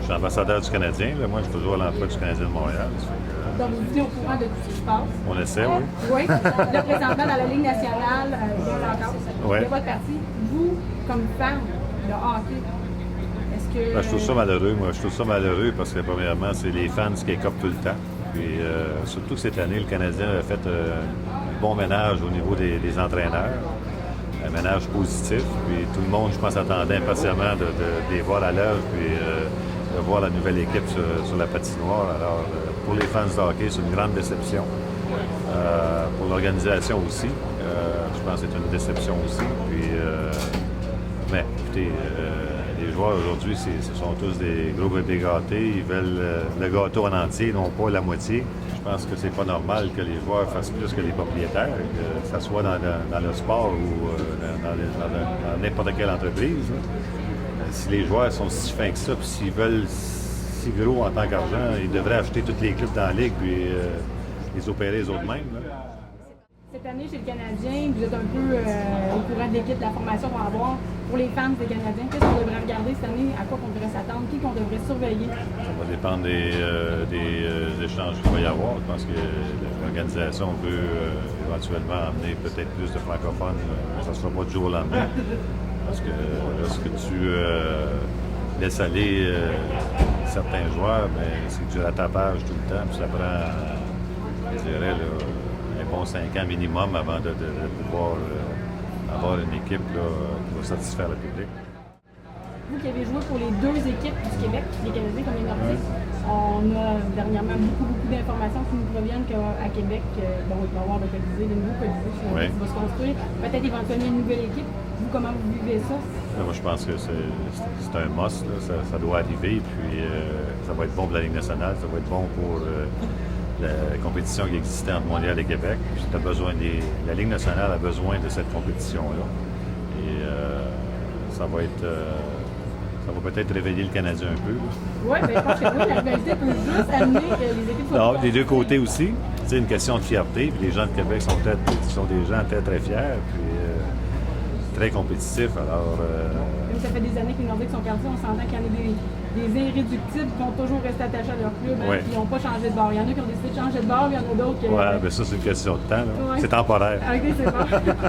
suis ambassadeur du Canadien. Là. Moi, je suis toujours à l'emploi du Canadien de Montréal. Donc, vous venez au courant de tout ce qui se passe. On essaie, oui. Oui. Là, présentement, dans la Ligue nationale, il y a encore Ouais. de votre parti. Vous, comme fan de hockey, est-ce que... Ben, je trouve ça malheureux, moi. Je trouve ça malheureux parce que, premièrement, c'est les fans qui écopent tout le temps. Puis, surtout que cette année, le Canadien a fait un bon ménage au niveau des entraîneurs. Un ménage positif. Puis, tout le monde, je pense, attendait impatiemment de les voir à l'œuvre puis de voir la nouvelle équipe sur la patinoire. Alors, pour les fans de hockey, c'est une grande déception. Pour l'organisation aussi, je pense que c'est une déception aussi. Puis, mais écoutez, les joueurs aujourd'hui, ce sont tous des gros bébés gâtés. Ils veulent le gâteau en entier, non pas la moitié. Je pense que c'est pas normal que les joueurs fassent plus que les propriétaires, que ce soit dans le sport ou dans n'importe quelle entreprise. Si les joueurs sont si fins que ça, puis s'ils veulent si gros en tant qu'argent, ils devraient acheter tous les clubs dans la Ligue puis les opérer eux-mêmes. Cette année, chez le Canadien, vous êtes un peu au courant de l'équipe, de la formation qu'on va avoir. Pour les fans des Canadiens, qu'est-ce qu'on devrait regarder cette année? À quoi qu'on devrait s'attendre? Qui qu'on devrait surveiller? Ça va dépendre des échanges qu'il va y avoir. Je pense que l'organisation peut éventuellement amener peut-être plus de francophones, mais ça ne sera pas du jour au lendemain. Parce que lorsque tu laisses aller certains joueurs, c'est du rattrapage tout le temps. Puis ça prend, je dirais, là, un bon 5 ans minimum avant de pouvoir avoir une équipe là, qui va satisfaire le public. Vous qui avez joué pour les deux équipes du Québec, les Canadiens comme les Nordiques, on a dernièrement beaucoup d'informations qui nous proviennent qu'à Québec, bon, il va y avoir le Colisée, le nouveau Colisée qui va se construire, peut-être éventuellement une nouvelle équipe. Vous, comment vous vivez ça? Moi, je pense que c'est un must, là. Ça doit arriver, puis ça va être bon pour la Ligue nationale, ça va être bon pour la compétition qui existait entre Montréal et Québec. La Ligue nationale a besoin de cette compétition-là. Et ça va peut-être réveiller le Canadien un peu. Oui, bien, je pense que oui, la rivalité peut juste amener les équipes... Non, des deux côtés aussi. C'est une question de fierté. Puis les gens de Québec sont des gens très fiers, puis très compétitifs. Alors, Même ça fait des années que les Nordiques sont qualifiés, on s'entend qu'il y en a des irréductibles qui vont toujours rester attachés à leur club, hein, qui n'ont pas changé de bord. Il y en a qui ont décidé de changer de bord, il y en a d'autres qui... Oui, bien ça, c'est une question de temps. Ouais. C'est temporaire. OK, c'est bon.